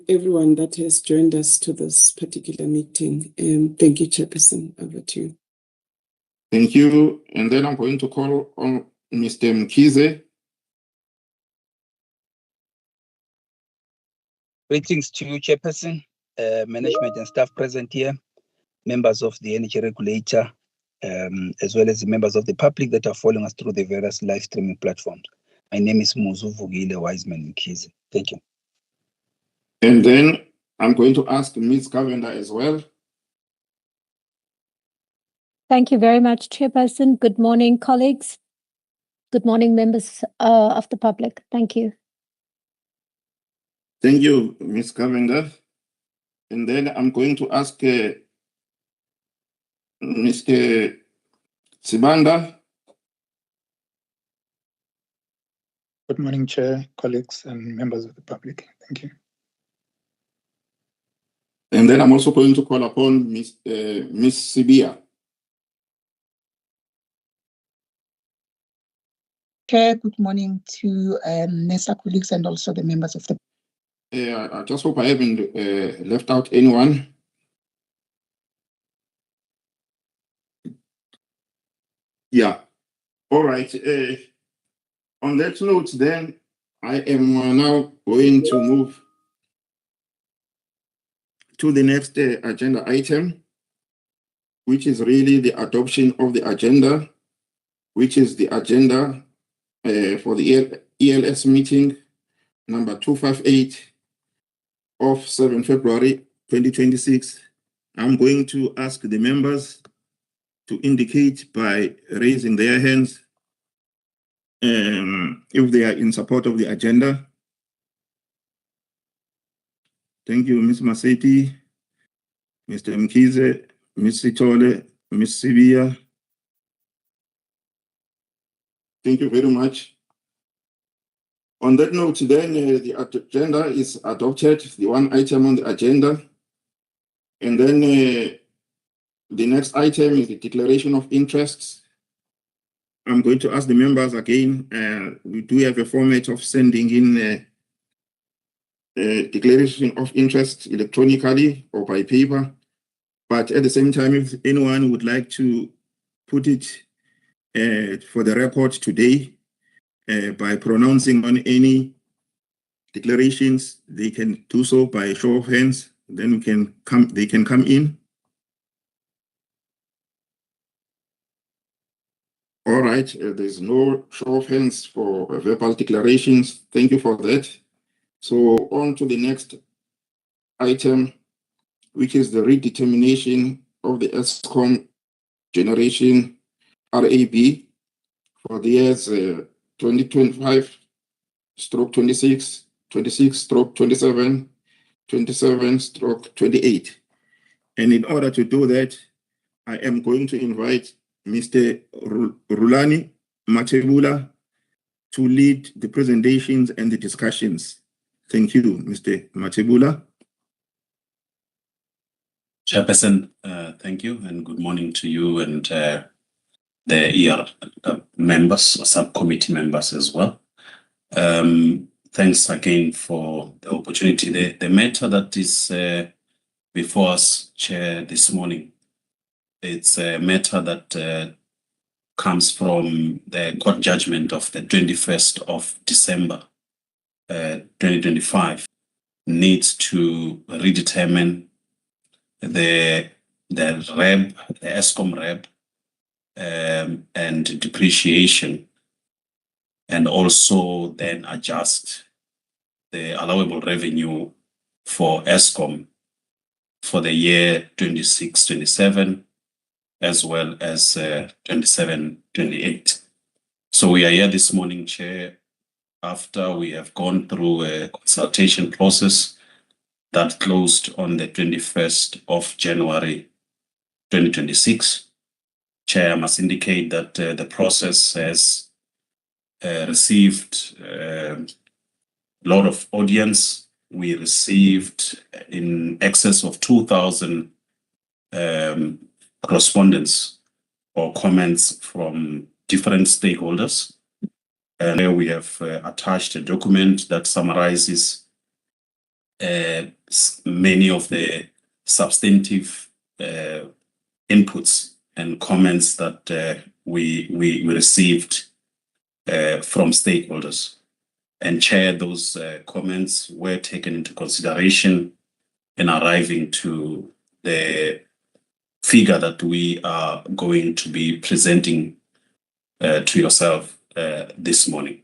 everyone that has joined us to this particular meeting. Thank you, Chairperson. Over to you. Thank you. And then I'm going to call on Mr. Mkhize. Greetings to you, Chairperson, management and staff present here, members of the energy regulator, as well as the members of the public that are following us through the various live streaming platforms. My name is Muzu Vugile Wiseman Mkhize. Thank you. And then I'm going to ask Ms. Cavender as well. Thank you very much, Chairperson. Good morning, colleagues. Good morning, members of the public. Thank you. Thank you, Ms. Cavender. And then I'm going to ask Mr. Sibanda. Good morning, Chair, colleagues, and members of the public. Thank you. And then I'm also going to call upon Ms. Sibia. Chair, good morning to NESA colleagues and also the members of the. I just hope I haven't left out anyone. Yeah. All right. On that note, then, I am now going to move to the next agenda item, which is really the adoption of the agenda, which is the agenda for the ELS meeting number 258 of 7 February 2026. I'm going to ask the members to indicate by raising their hands if they are in support of the agenda. Thank you, Ms. Maseti, Mr. Mkhize, Ms. Sitole, Ms. Sibia. Thank you very much. On that note, then, the agenda is adopted, the one item on the agenda. And then the next item is the declaration of interests. I'm going to ask the members again, we do have a format of sending in declaration of interest electronically or by paper. But at the same time, if anyone would like to put it for the record today, by pronouncing on any declarations, they can do so by a show of hands. Then they can come in. All right, there's no show of hands for verbal declarations. Thank you for that. So on to the next item, which is the redetermination of the ESCOM generation RAB for the years 2025 stroke 26, 26 stroke 27, 27 stroke 28. And in order to do that, I am going to invite Mr. Rulani Matebula to lead the presentations and the discussions. Thank you, Mr. Matebula. Chairperson, thank you, and good morning to you and the ER members, or subcommittee members as well. Thanks again for the opportunity. The matter that is before us, Chair, this morning, it's a matter that comes from the court judgment of the 21st of December 2025, needs to redetermine the REB, the ESCOM REB, and depreciation, and also then adjust the allowable revenue for ESCOM for the year 26-27, as well as 27-28. So we are here this morning, Chair, after we have gone through a consultation process that closed on the 21st of January 2026. Chair, I must indicate that the process has received a lot of audience. We received in excess of 2,000 correspondence or comments from different stakeholders. And we have attached a document that summarizes many of the substantive inputs and comments that we received from stakeholders. And Chair, those comments were taken into consideration in arriving to the figure that we are going to be presenting to yourself this morning.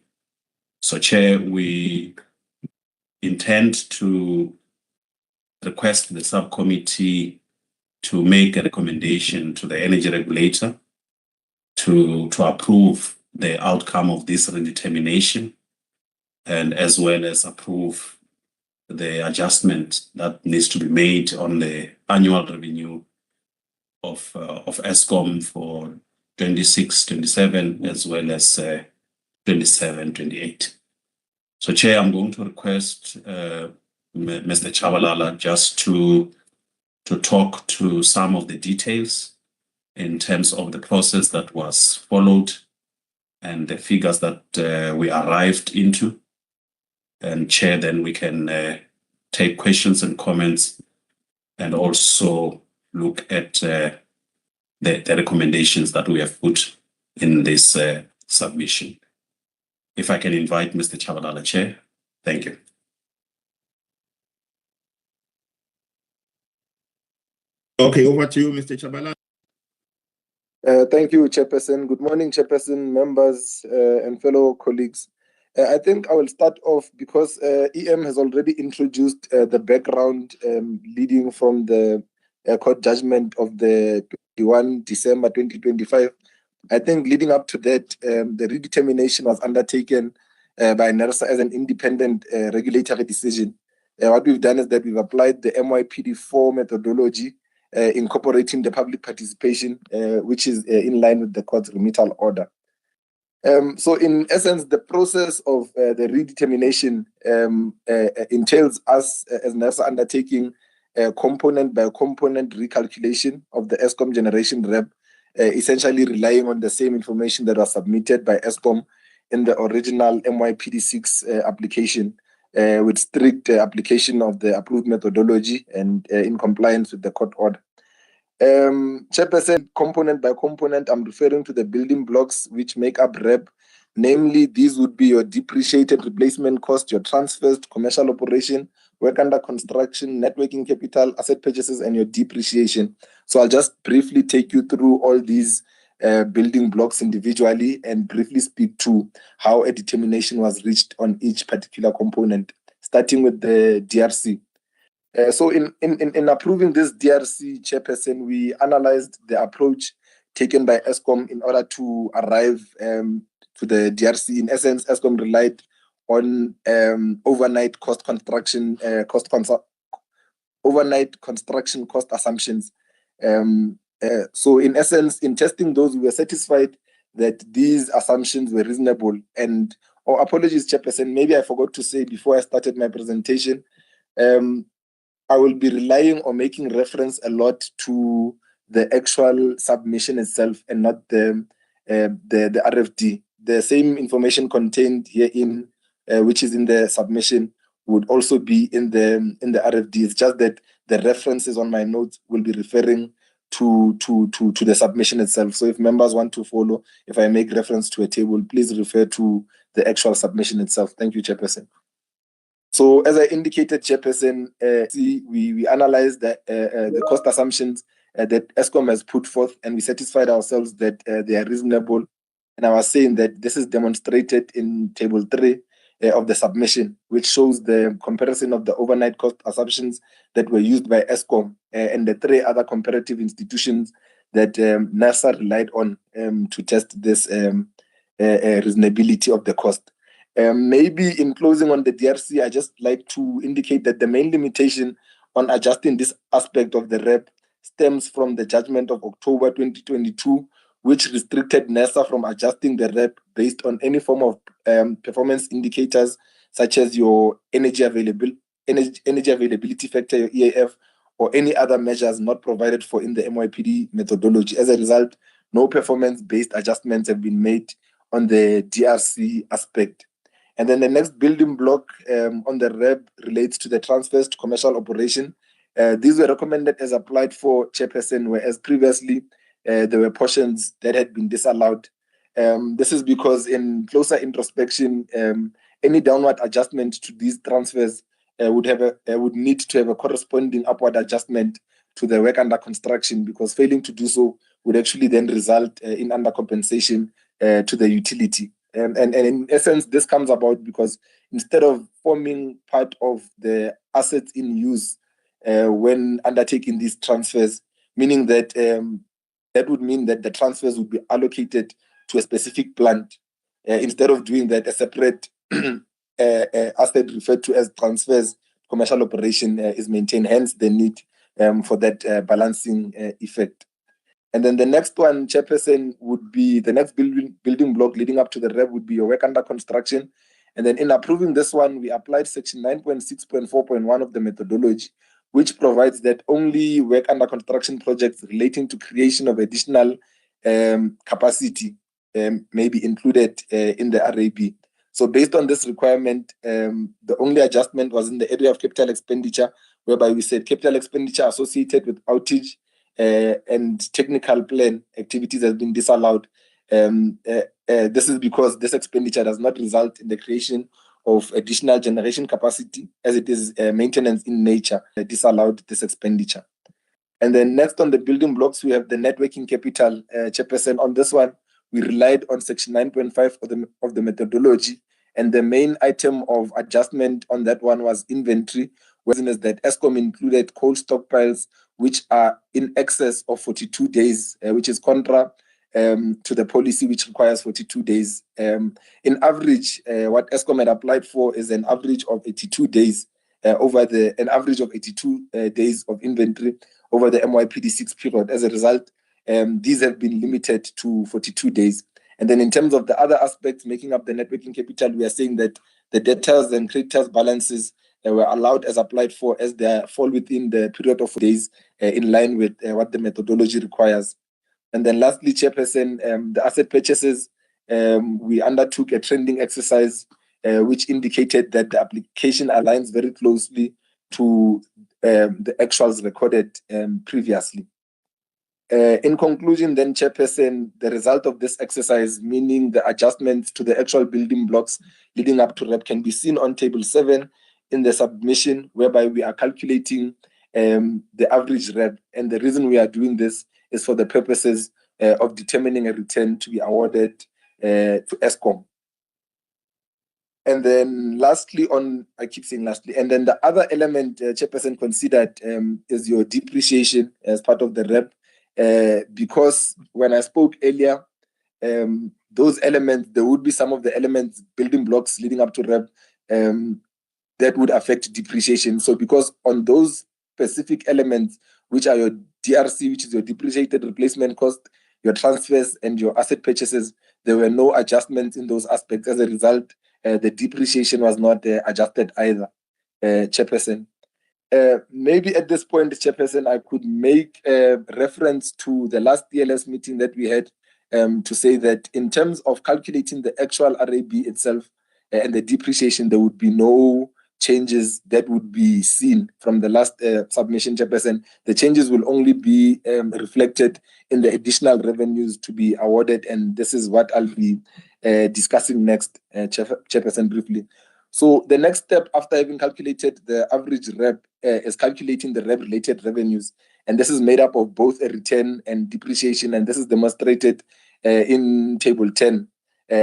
So, Chair, we intend to request the subcommittee to make a recommendation to the energy regulator to approve the outcome of this redetermination, and as well as approve the adjustment that needs to be made on the annual revenue of Eskom for 26-27 as well as 27-28. So, Chair, I'm going to request Mr. Chabalala just to talk to some of the details in terms of the process that was followed and the figures that we arrived into. And Chair, then we can take questions and comments and also look at the recommendations that we have put in this submission. If I can invite Mr. Chabalala, Chair. Thank you. Okay, over to you, Mr. Chabalala. Thank you, Chairperson. Good morning, Chairperson, members, and fellow colleagues. I think I will start off because EM has already introduced the background leading from the court judgment of the 21 December 2025. I think leading up to that, the redetermination was undertaken by NERSA as an independent regulatory decision. What we've done is that we've applied the MYPD4 methodology, incorporating the public participation, which is in line with the court's remittal order. So in essence, the process of the redetermination entails us as NERSA undertaking component by component recalculation of the Eskom generation REP, essentially relying on the same information that was submitted by Eskom in the original MYPD6 application, with strict application of the approved methodology and in compliance with the court order. Chairperson, component by component, I'm referring to the building blocks which make up REP. Namely, these would be your depreciated replacement cost, your transfers to commercial operation, work under construction, networking capital, asset purchases, and your depreciation. So I'll just briefly take you through all these building blocks individually and briefly speak to how a determination was reached on each particular component, starting with the DRC. So in approving this DRC, Chairperson, we analyzed the approach taken by Eskom in order to arrive to the DRC. In essence, Eskom relied on overnight construction cost assumptions. So in essence, in testing those, we were satisfied that these assumptions were reasonable. And apologies, Chairperson, maybe I forgot to say before I started my presentation, I will be relying on making reference a lot to the actual submission itself and not the RFD. The same information contained herein, which is in the submission, would also be in the RFD. It's just that the references on my notes will be referring to the submission itself. So if members want to follow, if I make reference to a table, please refer to the actual submission itself. Thank you, Chairperson. So as I indicated, Chairperson, we analyzed the cost assumptions that Eskom has put forth, and we satisfied ourselves that they are reasonable. And I was saying that this is demonstrated in Table 3 of the submission, which shows the comparison of the overnight cost assumptions that were used by Eskom and the 3 other comparative institutions that NERSA relied on to test this reasonability of the cost. Maybe in closing on the DRC, I just like to indicate that the main limitation on adjusting this aspect of the REP stems from the judgment of October 2022, which restricted NERSA from adjusting the REP based on any form of performance indicators, such as your energy availability factor, your EAF, or any other measures not provided for in the MYPD methodology. As a result, no performance-based adjustments have been made on the DRC aspect. And then the next building block on the REB relates to the transfers to commercial operation. These were recommended as applied for, Chairperson, whereas previously there were portions that had been disallowed. This is because in closer introspection, any downward adjustment to these transfers would need to have a corresponding upward adjustment to the work under construction, because failing to do so would actually then result in undercompensation to the utility. And in essence, this comes about because instead of forming part of the assets in use when undertaking these transfers, meaning that that would mean that the transfers would be allocated to a specific plant. Instead of doing that, a separate asset referred to as transfers, commercial operation is maintained, hence the need for that balancing effect. And then the next one, Chairperson, would be the next building block leading up to the REB would be your work under construction. And then in approving this one, we applied section 9.6.4.1 of the methodology, which provides that only work under construction projects relating to creation of additional capacity may be included in the RAB. So based on this requirement, the only adjustment was in the area of capital expenditure, whereby we said capital expenditure associated with outage and technical plan activities has been disallowed. This is because this expenditure does not result in the creation of additional generation capacity, as it is maintenance in nature disallowed this expenditure. And then next on the building blocks, we have the net working capital, Chairperson. On this one, we relied on section 9.5 of the methodology, and the main item of adjustment on that one was inventory, whereas that ESCOM included coal stockpiles which are in excess of 42 days, which is contra to the policy which requires 42 days. In average, what ESCOM had applied for is an average of 82 days an average of 82 days of inventory over the MYPD6 period. As a result, these have been limited to 42 days. And then in terms of the other aspects making up the net working capital, we are saying that the debtors and creditors balances were allowed as applied for, as they fall within the period of days in line with what the methodology requires. And then lastly, Chairperson, the asset purchases, we undertook a trending exercise which indicated that the application aligns very closely to the actuals recorded previously. In conclusion, then, Chairperson, the result of this exercise, meaning the adjustments to the actual building blocks leading up to REB, can be seen on table 7 in the submission, whereby we are calculating the average REB. And the reason we are doing this is for the purposes of determining a return to be awarded to ESCOM. And then lastly, I keep saying lastly, and then the other element Chairperson considered is your depreciation as part of the REB, because when I spoke earlier, those elements, there would be some of the elements, building blocks leading up to REB that would affect depreciation. So because on those specific elements, which are your DRC, which is your depreciated replacement cost, your transfers and your asset purchases, there were no adjustments in those aspects. As a result, the depreciation was not adjusted either, Chairperson. Maybe at this point, Chairperson, I could make a reference to the last ELS meeting that we had to say that in terms of calculating the actual RAB itself and the depreciation, there would be no changes that would be seen from the last submission, Chairperson. The changes will only be reflected in the additional revenues to be awarded, and this is what I'll be discussing next, Chairperson, briefly. So the next step after having calculated the average REB is calculating the REB-related revenues, and this is made up of both a return and depreciation, and this is demonstrated in Table 10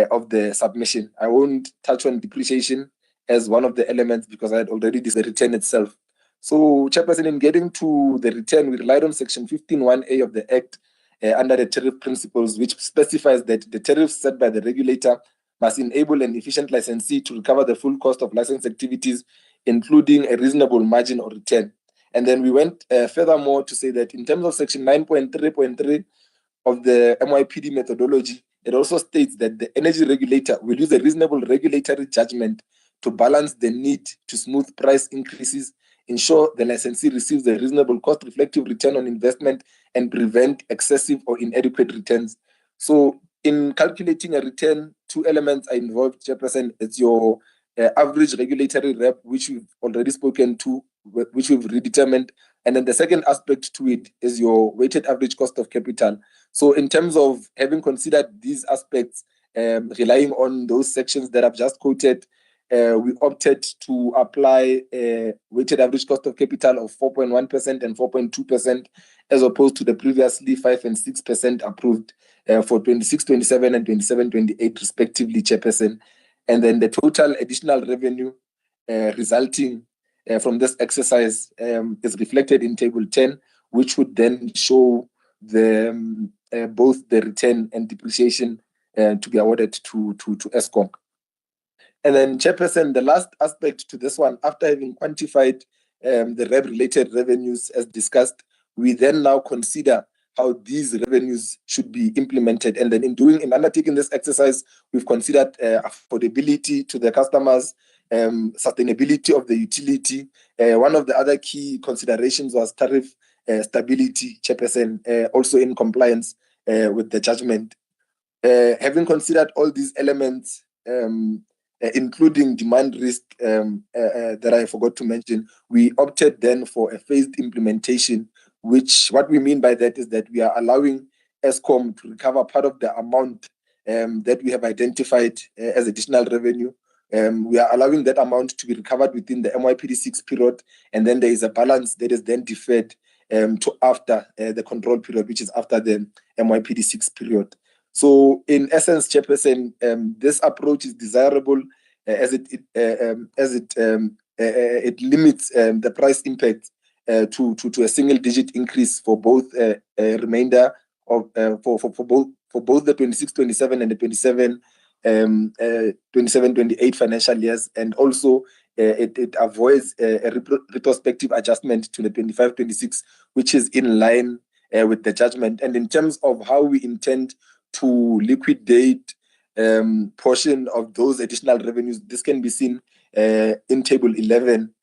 of the submission. I won't touch on depreciation as one of the elements because I had already discussed the return itself. So, Chairperson, in getting to the return, we relied on Section 15(1)(a) of the Act under the tariff principles, which specifies that the tariffs set by the regulator must enable an efficient licensee to recover the full cost of license activities, including a reasonable margin or return. And then we went furthermore to say that in terms of Section 9.3.3 of the MYPD methodology, it also states that the energy regulator will use a reasonable regulatory judgment to balance the need to smooth price increases, ensure the licensee receives a reasonable cost-reflective return on investment, and prevent excessive or inadequate returns. So in calculating a return, two elements are involved, Chairperson. It's your average regulatory rep, which we've already spoken to, which we've redetermined. And then the second aspect to it is your weighted average cost of capital. So in terms of having considered these aspects, relying on those sections that I've just quoted, we opted to apply a weighted average cost of capital of 4.1% and 4.2%, as opposed to the previously 5% and 6% approved for 26-27 and 27-28 respectively, Chairperson. And then the total additional revenue resulting from this exercise is reflected in Table 10, which would then show the both the return and depreciation to be awarded to Eskom. And then, Chairperson, the last aspect to this one, after having quantified the REB-related revenues as discussed, we then now consider how these revenues should be implemented. And then in undertaking this exercise, we've considered affordability to the customers, sustainability of the utility. One of the other key considerations was tariff stability, Chairperson, also in compliance with the judgment. Having considered all these elements, including demand risk that I forgot to mention, we opted then for a phased implementation, which what we mean by that is that we are allowing Eskom to recover part of the amount that we have identified as additional revenue. We are allowing that amount to be recovered within the MYPD6 period, and then there is a balance that is then deferred to after the control period, which is after the MYPD6 period. So in essence, Chairperson, this approach is desirable as it limits the price impact to a single-digit increase for both remainder of for both the 26-27 and the 27-28 financial years, and also it avoids a retrospective adjustment to the 25-26, which is in line with the judgment. And in terms of how we intend to liquidate portion of those additional revenues, this can be seen in Table 11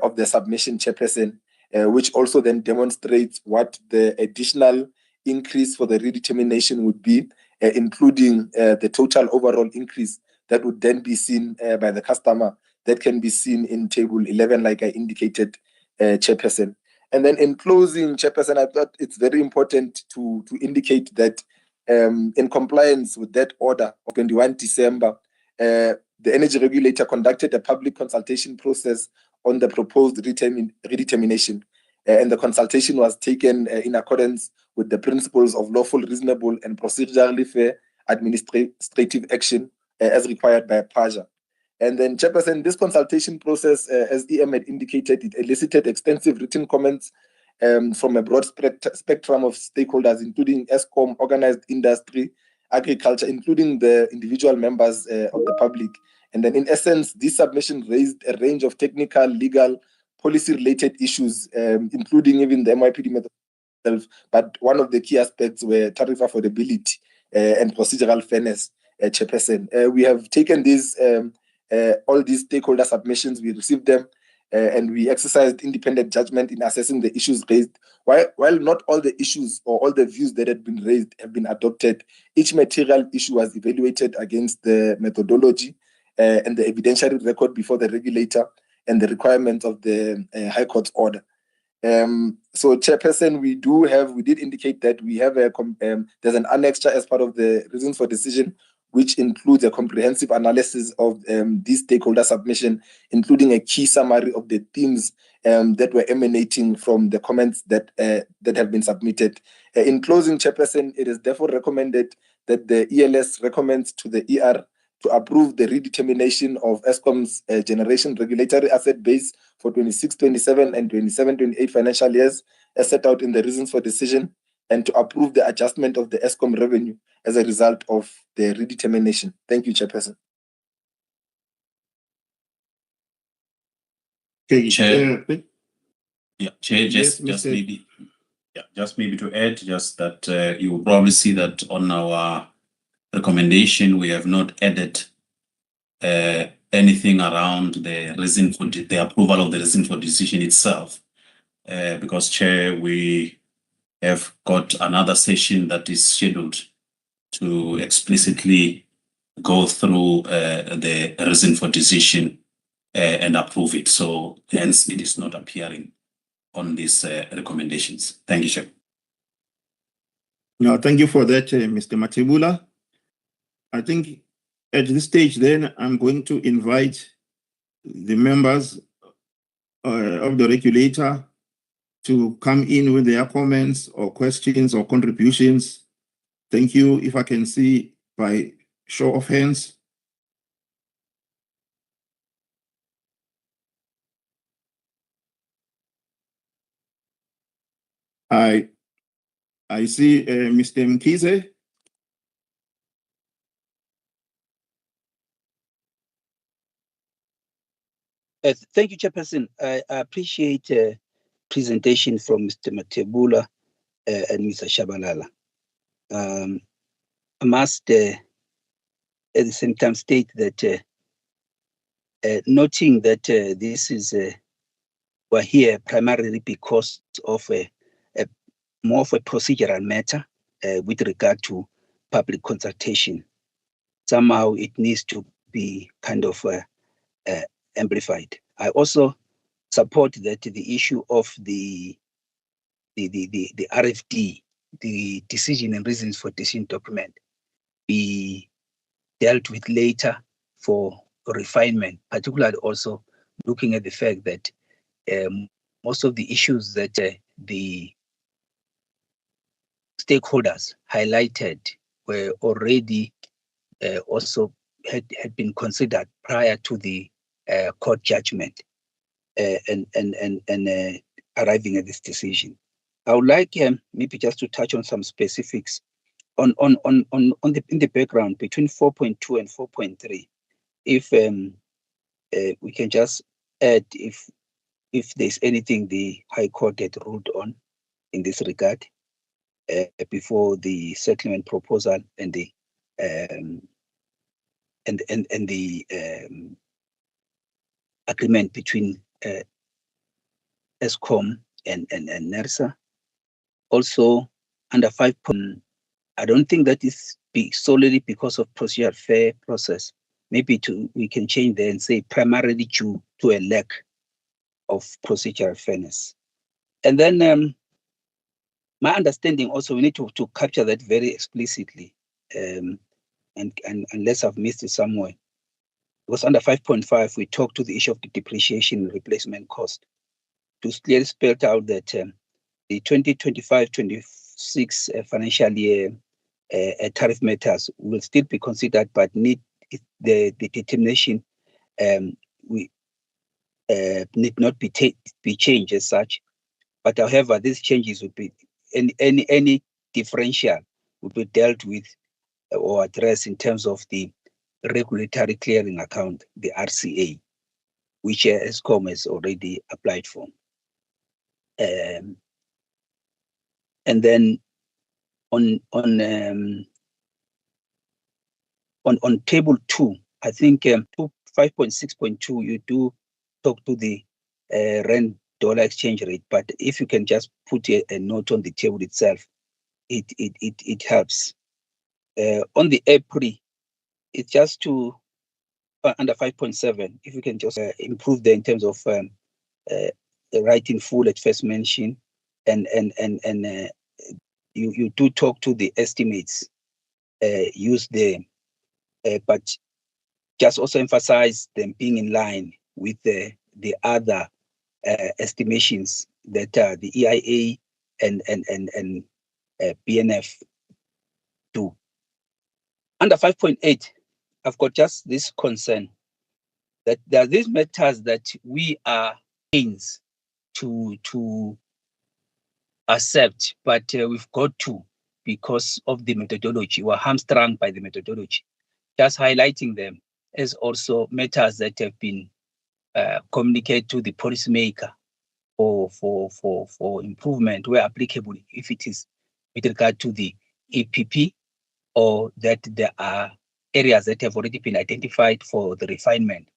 of the submission, Chairperson, which also then demonstrates what the additional increase for the redetermination would be, including the total overall increase that would then be seen by the customer. That can be seen in Table 11, like I indicated, Chairperson. And then in closing, Chairperson, I thought it's very important to indicate that in compliance with that order of 21 December, the energy regulator conducted a public consultation process on the proposed redetermination. And the consultation was taken in accordance with the principles of lawful, reasonable, and procedurally fair administrative action as required by PAJA. And then, Chairperson, this consultation process, as EM had indicated, it elicited extensive written comments from a broad spectrum of stakeholders, including Eskom, organized industry, agriculture, including the individual members of the public. And then, in essence, this submission raised a range of technical, legal, policy-related issues, including even the MYPD method itself. But one of the key aspects were tariff affordability and procedural fairness, Chairperson. We have taken these all these stakeholder submissions, we received them, and we exercised independent judgment in assessing the issues raised. While not all the issues or all the views that had been raised have been adopted, each material issue was evaluated against the methodology and the evidentiary record before the regulator and the requirements of the High Court's order. So, Chairperson, we did indicate that we have there's an annexure as part of the reasons for decision, which includes a comprehensive analysis of this stakeholder submission, including a key summary of the themes that were emanating from the comments that have been submitted. In closing, Chairperson, it is therefore recommended that the ELS recommends to the ER to approve the redetermination of Eskom's generation regulatory asset base for 26-27 and 27-28 financial years, as set out in the reasons for decision, and to approve the adjustment of the Eskom revenue as a result of the redetermination. Thank you, Chairperson. Okay, Chair. Yeah, Chair, Yes, just maybe to add, just that you will probably see that on our recommendation, we have not added anything around the reason for the approval of the reason for decision itself, because, Chair, we have got another session that is scheduled to explicitly go through the reason for decision and approve it. So hence it is not appearing on these recommendations. Thank you, Chair. No, thank you for that, Mr. Matebula. I think at this stage, then, I'm going to invite the members of the regulator to come in with their comments or questions or contributions. Thank you. If I can see by show of hands. I see Mr. Mkize. Thank you, Chairperson. I appreciate presentation from Mr. Matebula and Mr. Shabalala. I must at the same time state that noting that this is we're here primarily because of more of a procedural matter with regard to public consultation. Somehow it needs to be kind of amplified. I also support that the issue of the RFD, the decision and reasons for decision document, be dealt with later for refinement, particularly also looking at the fact that most of the issues that the stakeholders highlighted were already also had been considered prior to the court judgment and arriving at this decision. I would like maybe just to touch on some specifics in the background between 4.2 and 4.3. If we can just add if there's anything the High Court had ruled on in this regard before the settlement proposal and the agreement between ESCOM and NERSA. Also, under 5. I don't think that is solely because of procedural fair process. Maybe we can change there and say primarily due to a lack of procedural fairness. And then my understanding also, we need to capture that very explicitly, and unless I've missed it somewhere. Because under 5.5, we talk to the issue of the depreciation and replacement cost. To clearly spell out that the 2025-26 financial year tariff matters will still be considered, but need the determination we need not be changed as such. But however, these changes would be any differential would be dealt with or addressed in terms of the regulatory clearing account, the RCA, which ESCOM has already applied for. And then on table 2, I think 5.6.2, you do talk to the rand dollar exchange rate, but if you can just put a note on the table itself, it helps. On the April, it's just to under 5.7. If you can just improve there in terms of writing full at first mention, and you do talk to the estimates used there, but just also emphasize them being in line with the other estimations that the EIA and BNF do. Under 5.8, I've got just this concern that there are these matters that we are pains to accept, but we've got to because of the methodology. We're hamstrung by the methodology. Just highlighting them as also matters that have been communicated to the policymaker for improvement where applicable, if it is with regard to the EPP, or that there are areas that have already been identified for the refinement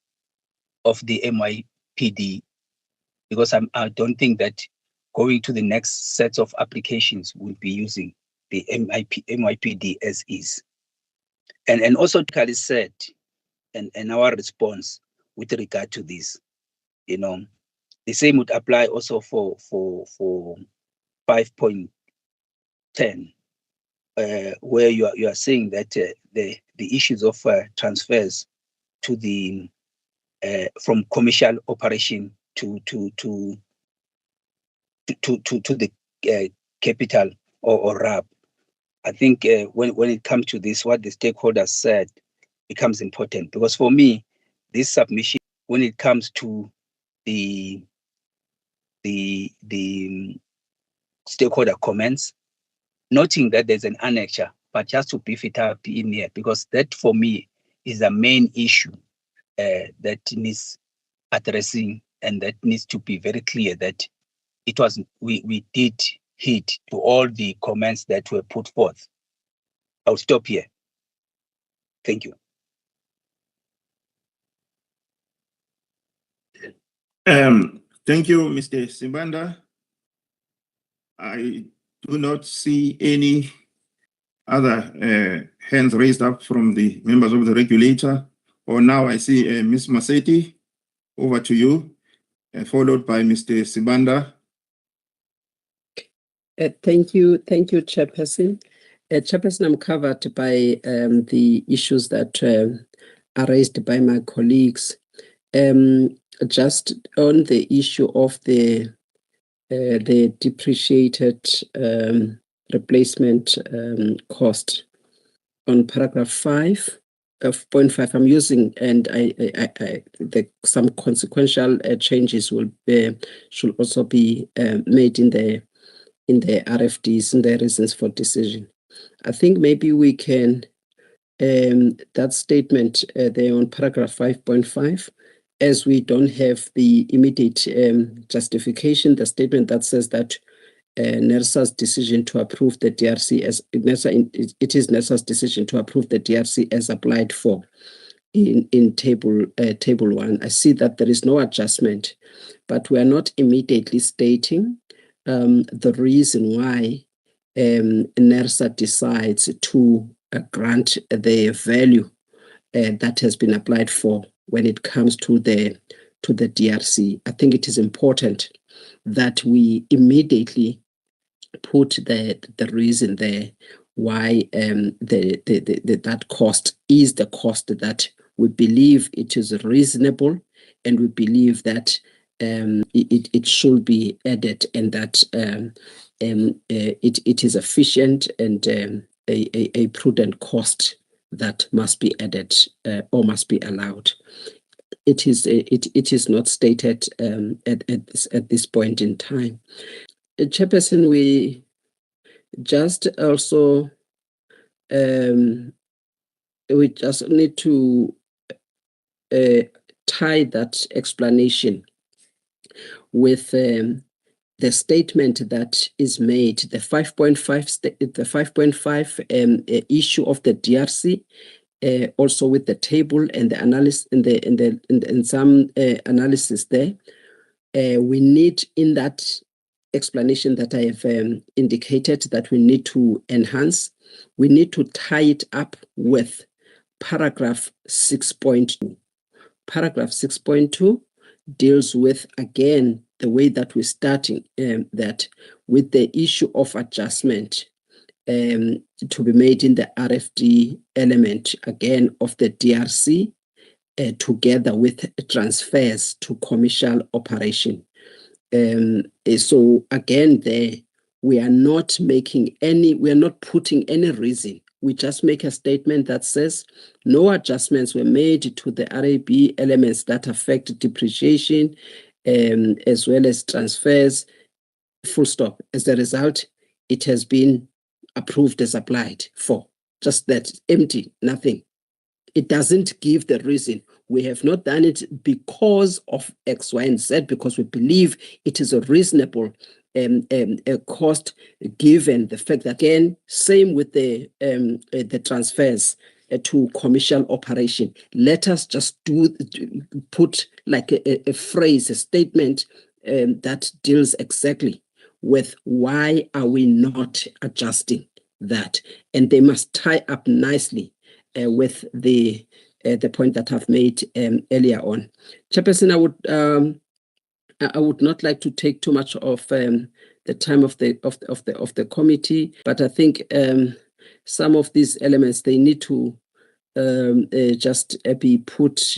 of the MYPD, because I don't think that going to the next sets of applications will be using the MYPD as is. And also Kali said, and our response with regard to this, you know, the same would apply also for 5.10, where you are saying that the issues of transfers to the from commercial operation to the capital or RAB. I think when it comes to this, what the stakeholders said becomes important, because for me, this submission, when it comes to the stakeholder comments, noting that there's an annexure, but just to beef it up in here, because that for me is the main issue that needs addressing, and that needs to be very clear that it was we did heed to all the comments that were put forth. I'll stop here. Thank you. Thank you, Mr. Simbanda. I do not see any other hands raised up from the members of the regulator. Or now I see Ms. Maseti. Over to you, followed by Mr. Simbanda. Thank you, Chairperson. Chairperson, I'm covered by the issues that are raised by my colleagues. Just on the issue of the depreciated replacement cost on paragraph 5 of 0.5, I'm using, and some consequential changes will should also be made in the RFDs and the reasons for decision. I think maybe we can that statement there on paragraph 5.5, as we don't have the immediate justification, the statement that says that NERSA's decision to approve the DRC as it is NERSA's decision to approve the DRC as applied for in table 1. I see that there is no adjustment, but we are not immediately stating the reason why NERSA decides to grant the value that has been applied for when it comes to the DRC. I think it is important that we immediately put the reason there why that cost is the cost that we believe it is reasonable, and we believe that it should be added, and that it is efficient and a prudent cost that must be added or must be allowed. It is not stated at this point in time. Chairperson, we just also we just need to tie that explanation with the statement that is made, the 5.5 issue of the DRC, also with the table and the analysis and some analysis there. We need, in that explanation that I have indicated that we need to enhance, we need to tie it up with paragraph 6.2. Paragraph 6.2 deals with, again, the way that we're starting, that with the issue of adjustment to be made in the RFD element, again, of the DRC, together with transfers to commercial operation. So again, there we are not making any, we are not putting any reason. We just make a statement that says no adjustments were made to the RAB elements that affect depreciation, as well as transfers, full stop. As a result, it has been approved as applied for. Just that, empty, nothing. It doesn't give the reason. We have not done it because of X, Y, and Z, because we believe it is a reasonable cost, given the fact that, again, same with the transfers to commercial operation. Let us just put like a phrase, a statement that deals exactly with why are we not adjusting that, and they must tie up nicely with the point that I've made earlier on. Chairperson, I would not like to take too much of the time of the committee, but I think some of these elements, they need to just be put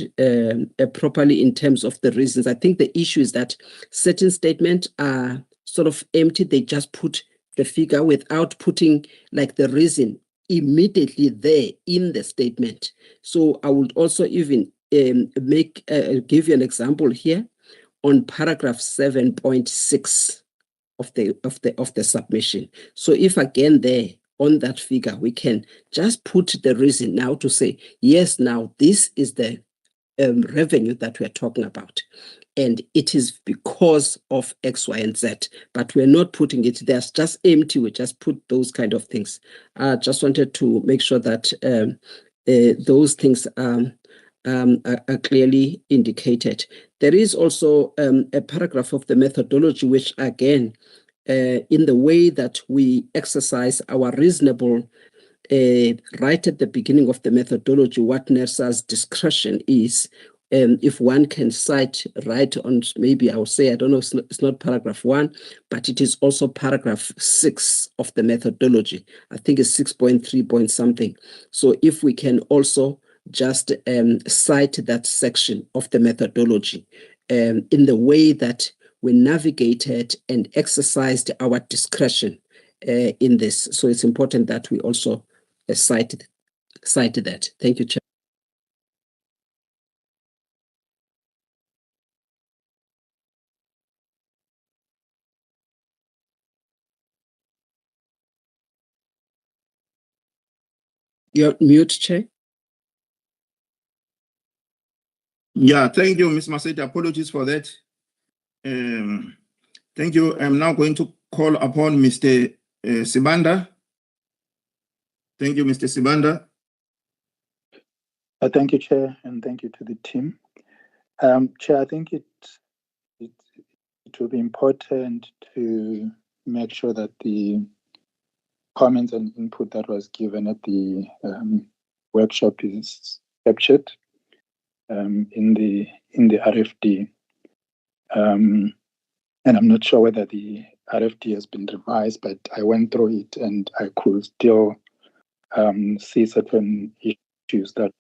properly in terms of the reasons. I think the issue is that certain statements are sort of empty. They just put the figure without putting like the reason immediately there in the statement. So I would also even give you an example here on paragraph 7.6 of the submission. So if again there on that figure, we can just put the reason now to say, yes, now this is the revenue that we're talking about. And it is because of X, Y, and Z, but we're not putting it there's just empty. We just put those kind of things. I just wanted to make sure that those things are clearly indicated. There is also a paragraph of the methodology, which again, in the way that we exercise our reasonable right at the beginning of the methodology, what NERSA's discretion is. If one can cite right on, maybe I'll say, I don't know, it's not paragraph 1, but it is also paragraph 6 of the methodology. I think it's 6.3 point something. So if we can also just cite that section of the methodology in the way that we navigated and exercised our discretion in this. So it's important that we also cite that. Thank you, Chair. You're mute, Chair. Yeah, thank you, Ms. Maseti. Apologies for that. Thank you. I'm now going to call upon Mr. Sibanda. Thank you, Mr. Sibanda. Thank you, Chair, and thank you to the team. Chair, I think it will be important to make sure that the comments and input that was given at the workshop is captured in the RFD. And I'm not sure whether the RFD has been revised, but I went through it and I could still see certain issues that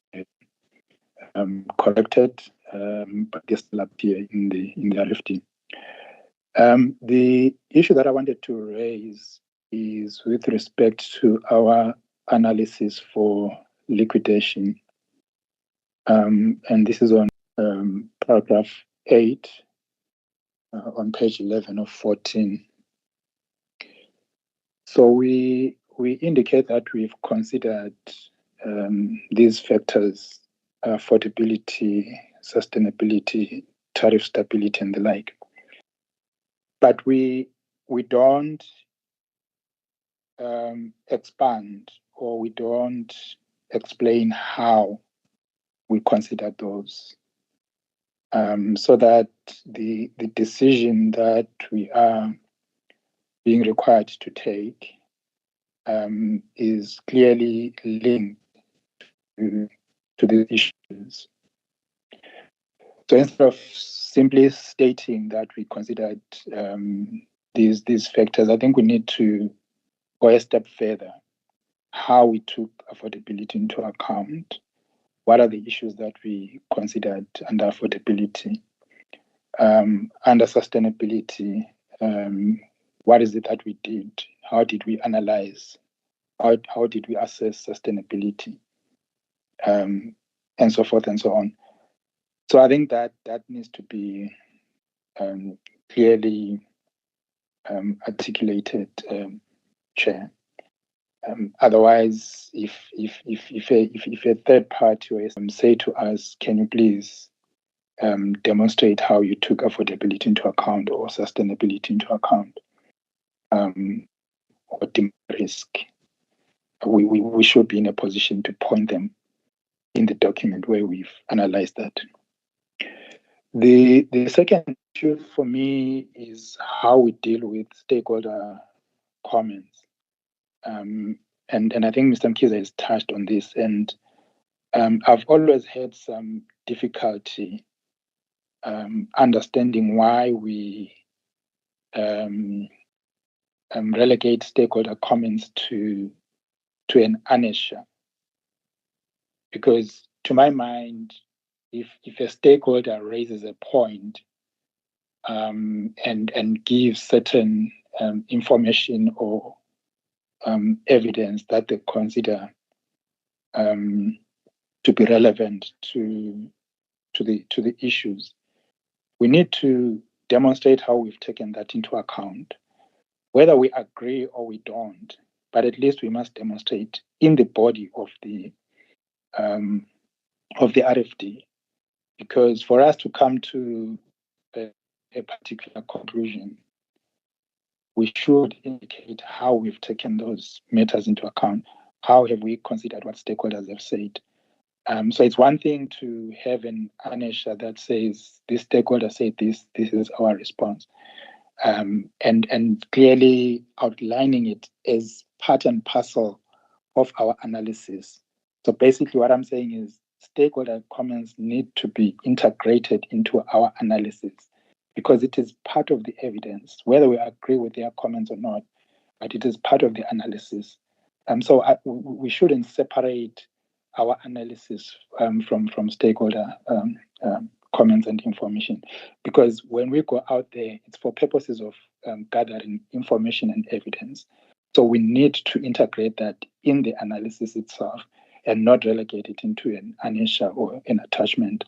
corrected, but they still appear in the RFD. The issue that I wanted to raise is with respect to our analysis for liquidation. And this is on paragraph 8 on page 11 of 14. So we indicate that we've considered these factors, affordability, sustainability, tariff stability, and the like. But we don't expand, or we don't explain how we consider those, so that the decision that we are being required to take is clearly linked to the issues. So instead of simply stating that we considered these factors, I think we need to go a step further. How we took affordability into account, what are the issues that we considered under affordability, under sustainability, what is it that we did, how did we analyze, how did we assess sustainability, and so forth and so on. So I think that needs to be clearly articulated, Chair. Otherwise, if a third party or say to us, can you please demonstrate how you took affordability into account or sustainability into account, or risk, we should be in a position to point them in the document where we've analyzed that. The second issue for me is how we deal with stakeholder comments. And I think Mr. Mkiza has touched on this. And I've always had some difficulty understanding why we relegate stakeholder comments to an annexure. Because to my mind, if a stakeholder raises a point and gives certain information or evidence that they consider to be relevant to the issues, we need to demonstrate how we've taken that into account. Whether we agree or we don't, but at least we must demonstrate in the body of the RFD, because for us to come to a particular conclusion, we should indicate how we've taken those matters into account. How have we considered what stakeholders have said? So it's one thing to have an annexure that says this stakeholder said this is our response, and clearly outlining it as part and parcel of our analysis. So basically what I'm saying is stakeholder comments need to be integrated into our analysis because it is part of the evidence, whether we agree with their comments or not, but it is part of the analysis. So we shouldn't separate our analysis from stakeholder comments and information, because when we go out there, it's for purposes of gathering information and evidence. So we need to integrate that in the analysis itself and not relegate it into an annexure or an attachment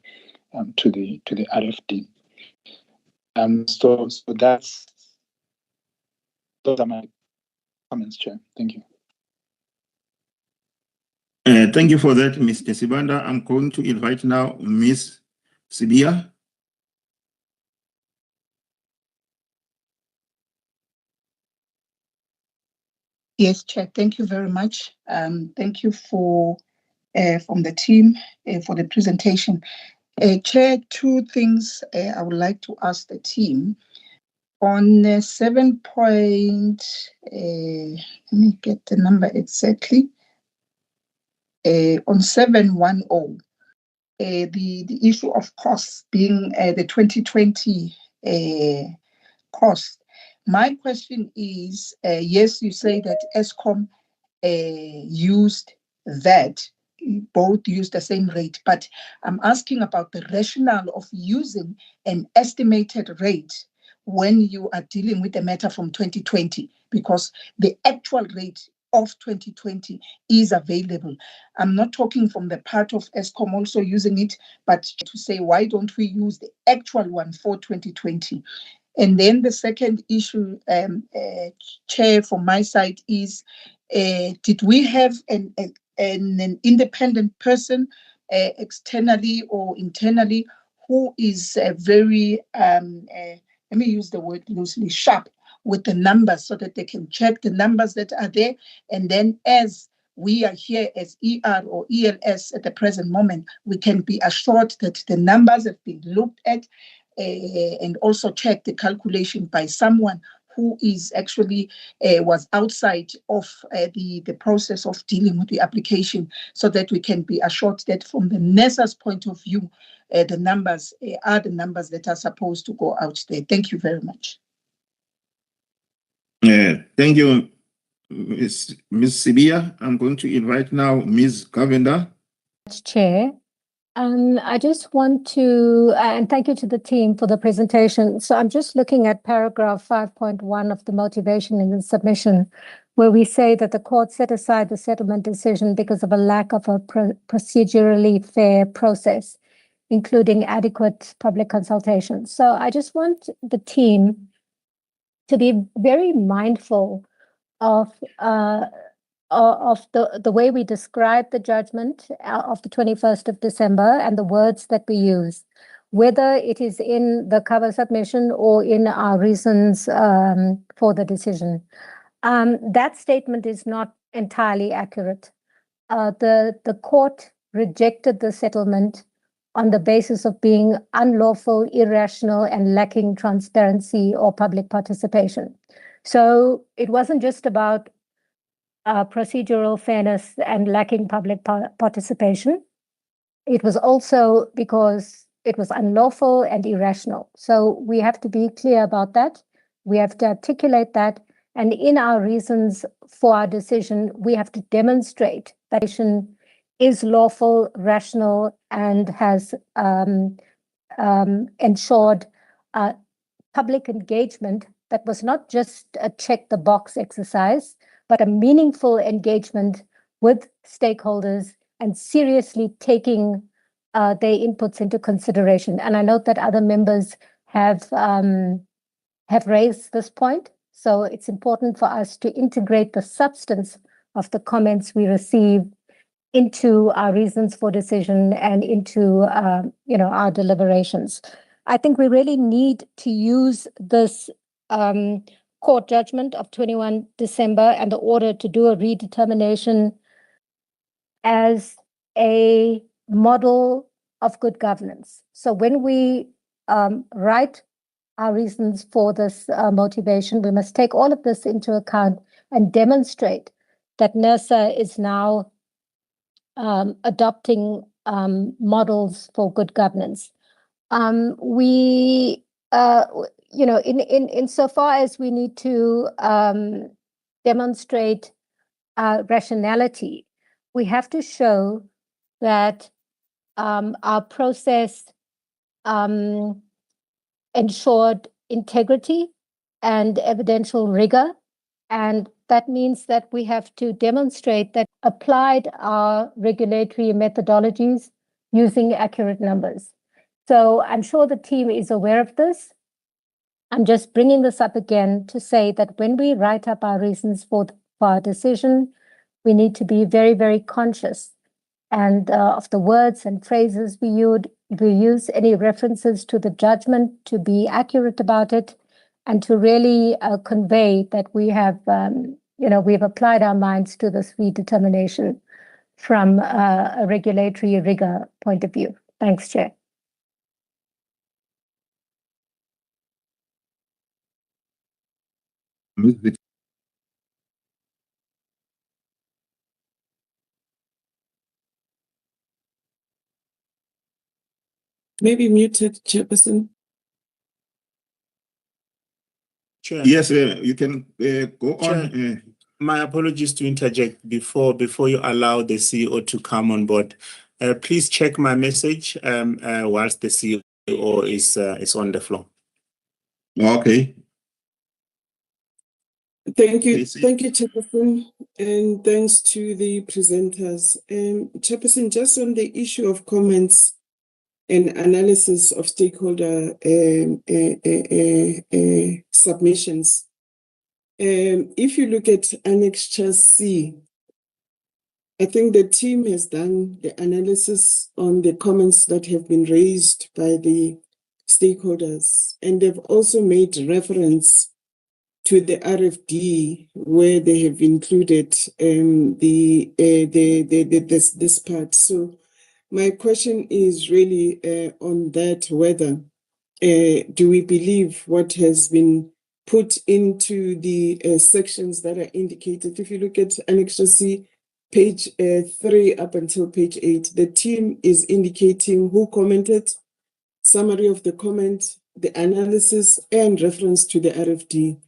to the RFD. So those are my comments, Chair. Thank you. Thank you for that, Mr. Sibanda. I'm going to invite now Ms. Sibia. Yes, Chair. Thank you very much. Thank you from the team for the presentation. Chair, two things I would like to ask the team. On 7 point, let me get the number exactly. On 710, the issue of costs being the 2020 cost. My question is, yes, you say that ESCOM used that, both used the same rate, but I'm asking about the rationale of using an estimated rate when you are dealing with the matter from 2020, because the actual rate of 2020 is available. I'm not talking from the part of ESCOM also using it, but to say, why don't we use the actual one for 2020? And then the second issue, Chair, from my side is, did we have an independent person externally or internally who is very, let me use the word loosely, sharp with the numbers so that they can check the numbers that are there? And then as we are here as ER or ELS at the present moment, we can be assured that the numbers have been looked at and also check the calculation by someone who is actually was outside of the process of dealing with the application, so that we can be assured that from the NESA's point of view, the numbers are the numbers that are supposed to go out there. Thank you very much. Thank you, Ms. Sibia. I'm going to invite now Ms. Cavender. Chair. I just want to, and thank you to the team for the presentation. So I'm just looking at paragraph 5.1 of the motivation in the submission, where we say that the court set aside the settlement decision because of a lack of a procedurally fair process, including adequate public consultation. So I just want the team to be very mindful of the way we describe the judgment of the 21st of December and the words that we use, whether it is in the cover submission or in our reasons for the decision. That statement is not entirely accurate. The court rejected the settlement on the basis of being unlawful, irrational, and lacking transparency or public participation. So it wasn't just about procedural fairness and lacking public participation. It was also because it was unlawful and irrational. So we have to be clear about that. We have to articulate that. And in our reasons for our decision, we have to demonstrate that decision is lawful, rational, and has ensured public engagement that was not just a check the box exercise, but a meaningful engagement with stakeholders and seriously taking their inputs into consideration. And I note that other members have raised this point. So it's important for us to integrate the substance of the comments we receive into our reasons for decision and into our deliberations. I think we really need to use this court judgment of 21 December and the order to do a redetermination as a model of good governance. So when we write our reasons for this motivation, we must take all of this into account and demonstrate that NERSA is now adopting models for good governance. We, in so far as we need to demonstrate rationality, we have to show that our process ensured integrity and evidential rigor. And that means that we have to demonstrate that applied our regulatory methodologies using accurate numbers. So I'm sure the team is aware of this. I'm just bringing this up again to say that when we write up our reasons for our decision, we need to be very, very conscious and of the words and phrases we use, any references to the judgment, to be accurate about it, and to really convey that we have, we've applied our minds to this redetermination from a regulatory rigor point of view. Thanks, Chair. Maybe muted, Chairperson. Chair. Yes, you can go Chair. on. My apologies to interject before you allow the CEO to come on board. Please check my message whilst the CEO is on the floor. Okay. Thank you, Chairperson, and thanks to the presenters. Chairperson, just on the issue of comments and analysis of stakeholder submissions. If you look at Annexure C, I think the team has done the analysis on the comments that have been raised by the stakeholders, and they've also made reference to the RFD where they have included this part. So my question is really on that, whether do we believe what has been put into the sections that are indicated? If you look at Annexure C, page 3 up until page 8, the team is indicating who commented, summary of the comment, the analysis, and reference to the RFD.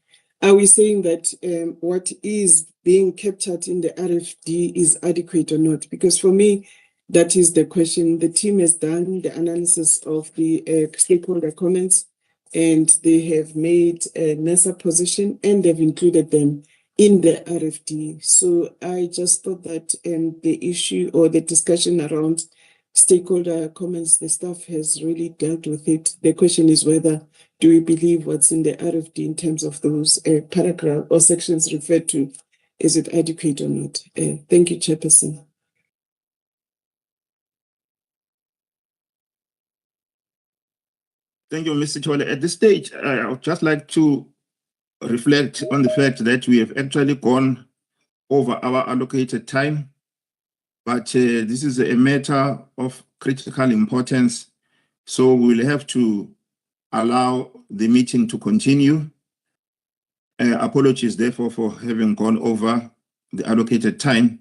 Are we saying that what is being captured in the RFD is adequate or not? Because for me, that is the question. The team has done the analysis of the stakeholder comments, and they have made a NERSA position, and they've included them in the RFD. So I just thought that the issue or the discussion around stakeholder comments, the staff has really dealt with it. The question is whether do we believe what's in the RFD in terms of those paragraph or sections referred to, is it adequate or not? Thank you, Chairperson. Thank you, Mr. Chole. At this stage, I would just like to reflect on the fact that we have actually gone over our allocated time, but this is a matter of critical importance, so we'll have to allow the meeting to continue. Apologies, therefore, for having gone over the allocated time.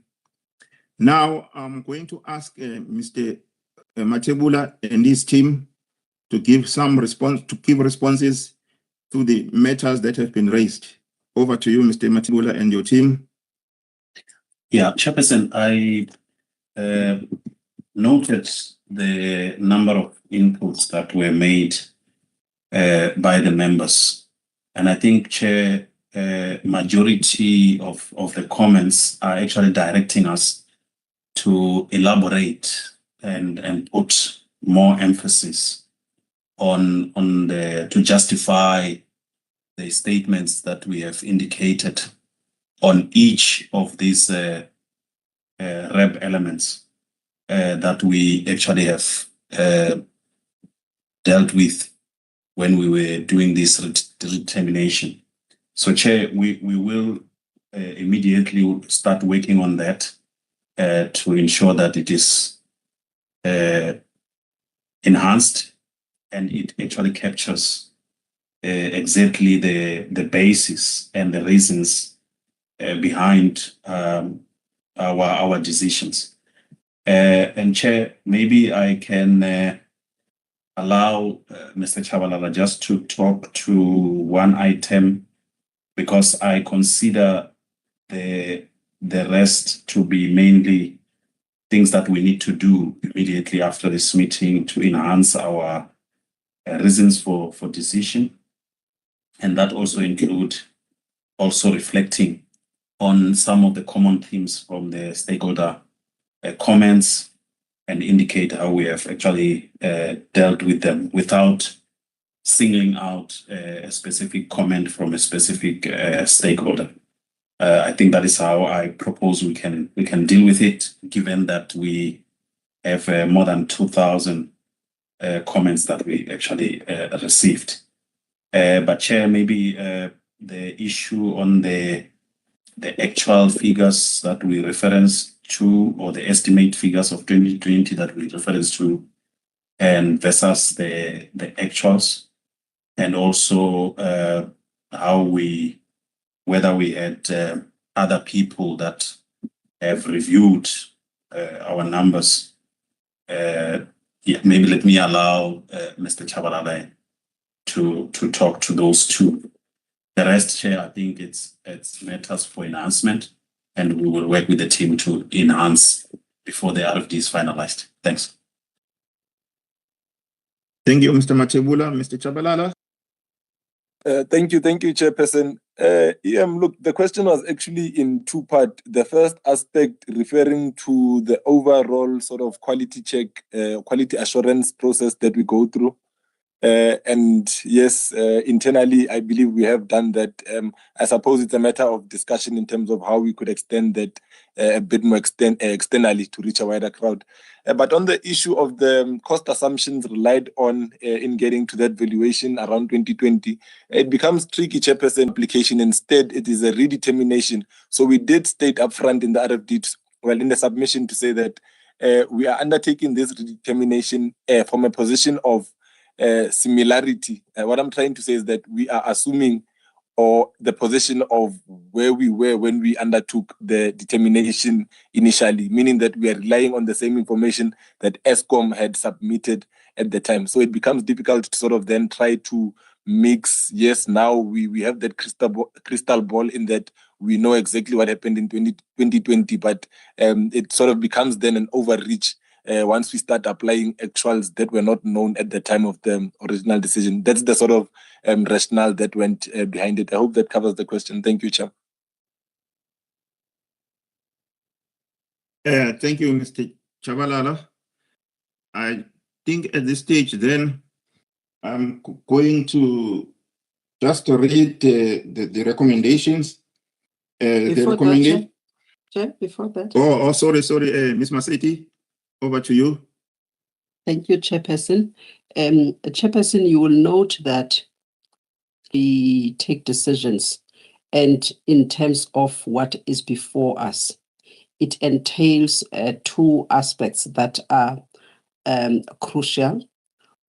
Now, I'm going to ask Mr. Matebula and his team to give responses to the matters that have been raised. Over to you, Mr. Matebula and your team. Yeah, Chairperson, I noted the number of inputs that were made by the members. And I think, Chair, majority of the comments are actually directing us to elaborate and put more emphasis on to justify the statements that we have indicated on each of these REB elements that we actually have dealt with when we were doing this determination. So, Chair, we will immediately start working on that to ensure that it is enhanced and it actually captures exactly the basis and the reasons behind our decisions. And Chair, maybe I can allow Mr. Chabalala just to talk to one item, because I consider the rest to be mainly things that we need to do immediately after this meeting to enhance our reasons for decision. And that also include also reflecting on some of the common themes from the stakeholder comments and indicate how we have actually dealt with them without singling out a specific comment from a specific stakeholder. I think that is how I propose we can deal with it, given that we have more than 2,000 comments that we actually received. But Chair, maybe the issue on the actual figures that we reference to, or the estimate figures of 2020 that we reference to, and versus the actuals, and also whether we had other people that have reviewed our numbers. Maybe let me allow Mr. Chabalala to talk to those two. The rest, Chair, I think it's matters for enhancement, and we will work with the team to enhance before the RFD is finalized. Thanks. Thank you, Mr. Matebula. Mr. Chabalala. Thank you, Chairperson. Look, the question was actually in two parts. The first aspect referring to the overall sort of quality check, quality assurance process that we go through. And yes, internally, I believe we have done that. I suppose it's a matter of discussion in terms of how we could extend that a bit more externally to reach a wider crowd. But on the issue of the cost assumptions relied on in getting to that valuation around 2020, it becomes tricky, Chairperson, application. Instead, it is a redetermination. So we did state upfront in the RFD, in the submission, to say that we are undertaking this redetermination from a position of similarity. What I'm trying to say is that we are assuming or the position of where we were when we undertook the determination initially, meaning that we are relying on the same information that ESCOM had submitted at the time. So it becomes difficult to sort of then try to mix. Yes, now we have that crystal ball in that we know exactly what happened in 2020, but it sort of becomes then an overreach once we start applying actuals that were not known at the time of the original decision. That's the sort of rationale that went behind it. I hope that covers the question. Thank you, Chair. Thank you, Mr. Chabalala. I think at this stage then, I'm going to just read the recommendations. Before that. Oh, sorry, Ms. Maseti, over to you. Thank you, Chairperson. Chairperson, you will note that we take decisions, and in terms of what is before us, it entails two aspects that are crucial.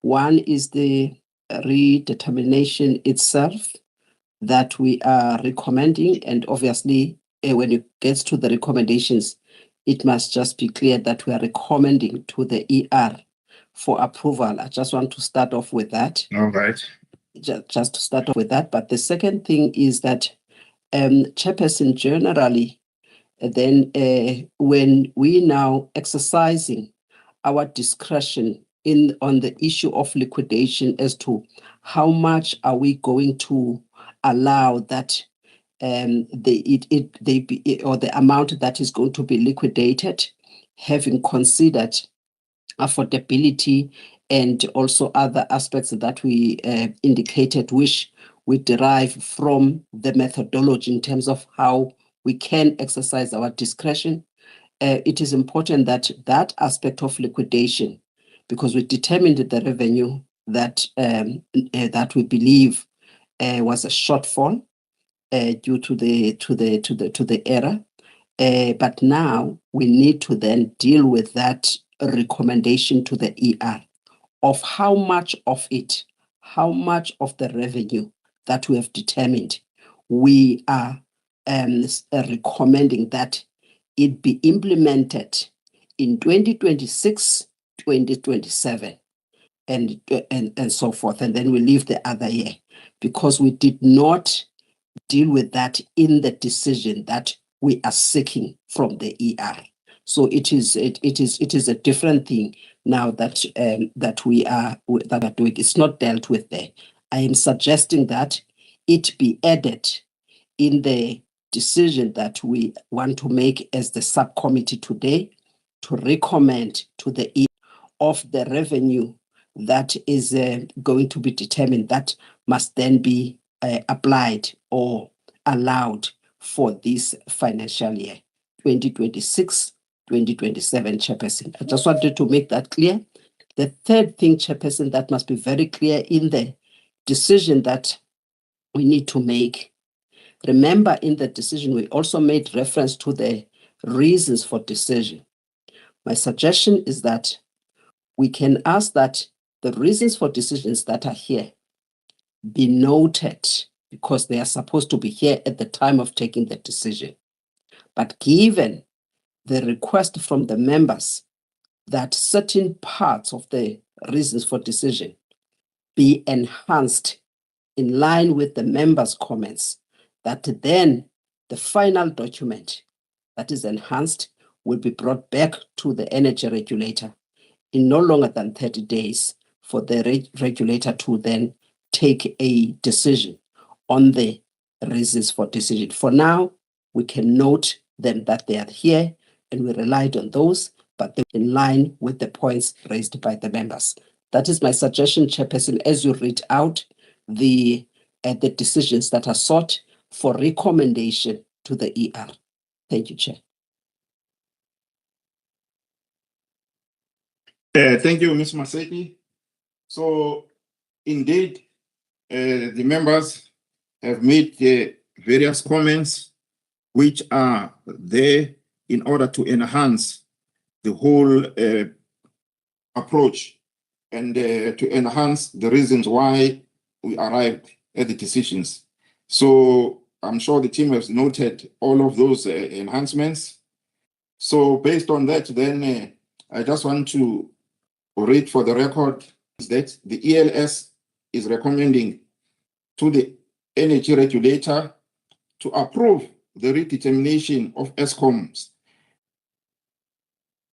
One is the redetermination itself that we are recommending, and obviously when it gets to the recommendations, it must just be clear that we are recommending to the ER for approval. I just want to start off with that. All right. Just to start off with that. But the second thing is that Chairperson, generally, then when we now exercising our discretion on the issue of liquidation as to how much are we going to allow that the amount that is going to be liquidated, having considered affordability and also other aspects that we indicated, which we derive from the methodology in terms of how we can exercise our discretion. It is important that that aspect of liquidation, because we determined the revenue that that we believe was a shortfall due to the error. But now we need to then deal with that recommendation to the ER of how much of it, how much of the revenue that we have determined, we are recommending that it be implemented in 2026, 2027, and so forth. And then we leave the other year, because we did not deal with that in the decision that we are seeking from the ER. So it is a different thing now that that we are doing. It's not dealt with there. I am suggesting that it be added in the decision that we want to make as the subcommittee today, to recommend to the ER of the revenue that is going to be determined, that must then be applied or allowed for this financial year, 2026, 2027, Chairperson. I just wanted to make that clear. The third thing, Chairperson, that must be very clear in the decision that we need to make. Remember, in the decision, we also made reference to the reasons for decision. My suggestion is that we can ask that the reasons for decisions that are here be noted, because they are supposed to be here at the time of taking the decision. But given the request from the members that certain parts of the reasons for decision be enhanced in line with the members' comments, that then the final document that is enhanced will be brought back to the energy regulator in no longer than 30 days for the regulator to then take a decision on the reasons for decision. For now, we can note them that they are here and we relied on those, but they're in line with the points raised by the members. That is my suggestion, Chairperson, as you read out the decisions that are sought for recommendation to the ER. Thank you, Chair. Thank you, Ms. Maseki. So, indeed, the members have made various comments which are there in order to enhance the whole approach and to enhance the reasons why we arrived at the decisions. So I'm sure the team has noted all of those enhancements. So based on that, then I just want to read for the record that the ELS is recommending to the energy regulator to approve the redetermination of Eskom's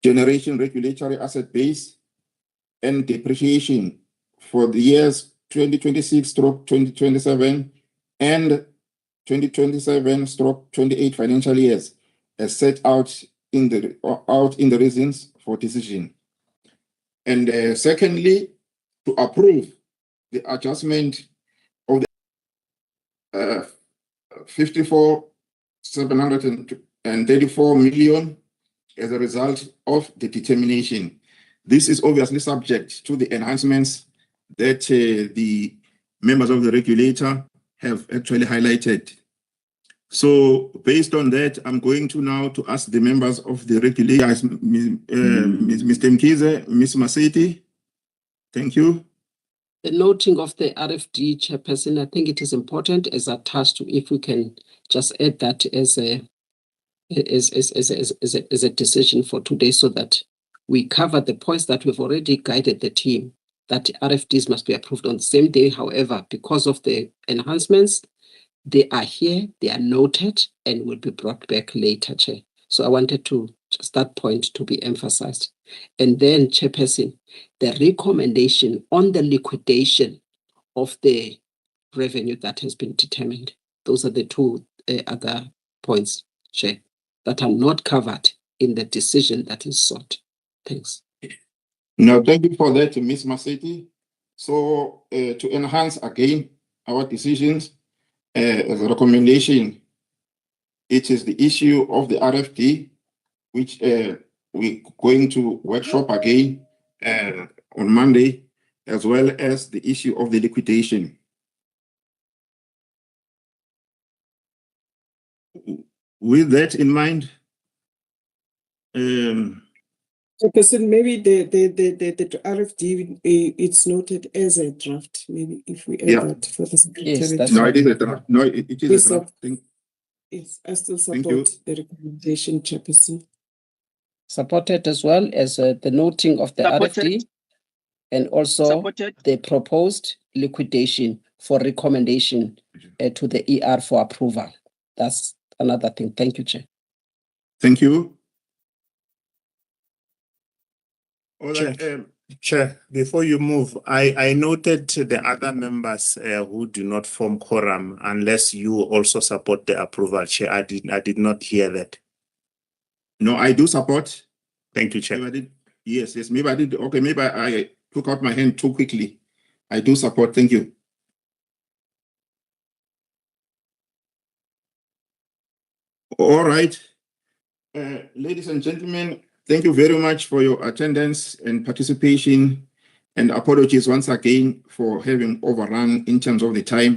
generation regulatory asset base and depreciation for the years 2026/2027 and 2027/28 financial years, as set out in the reasons for decision. And secondly, to approve the adjustment of the 54,734 million as a result of the determination. This is obviously subject to the enhancements that the members of the regulator have actually highlighted. So based on that, I'm going to now to ask the members of the regulator, Mr. Mkize, Ms. Maseti. Thank you. The noting of the RFD, Chairperson, I think it is important as attached to, if we can just add that as a decision for today, so that we covered the points that we've already guided the team, that RFDs must be approved on the same day. However, because of the enhancements, they are here, they are noted, and will be brought back later, Chair. So I wanted to just that point to be emphasized. And then, Chairperson, the recommendation on the liquidation of the revenue that has been determined. Those are the two other points, Chair, that are not covered in the decision that is sought. Thanks. No, thank you for that, Ms. Maseti. So to enhance again our decisions, as a recommendation, it is the issue of the RFD, which we're going to workshop again on Monday, as well as the issue of the liquidation. With that in mind, Chairperson, maybe the RFD, it's noted as a draft. Maybe if we add that for the secretary. Yes, that's no, right. it is a draft. No, it is Yes, a draft. Yes, I still Thank you. support the recommendation, Chairperson. Supported as well as the noting of the Supported. RFD and also Supported. the proposed liquidation for recommendation to the ER for approval. That's another thing. Thank you, Chair. Thank you. Chair, before you move, I noted the other members who do not form quorum unless you also support the approval, Chair. I did not hear that. No, I do support. Thank you, Chair. Maybe I did. Yes, maybe I did. Okay, maybe I took out my hand too quickly. I do support. Thank you. All right. Ladies and gentlemen, thank you very much for your attendance and participation, and apologies once again for having overrun in terms of the time.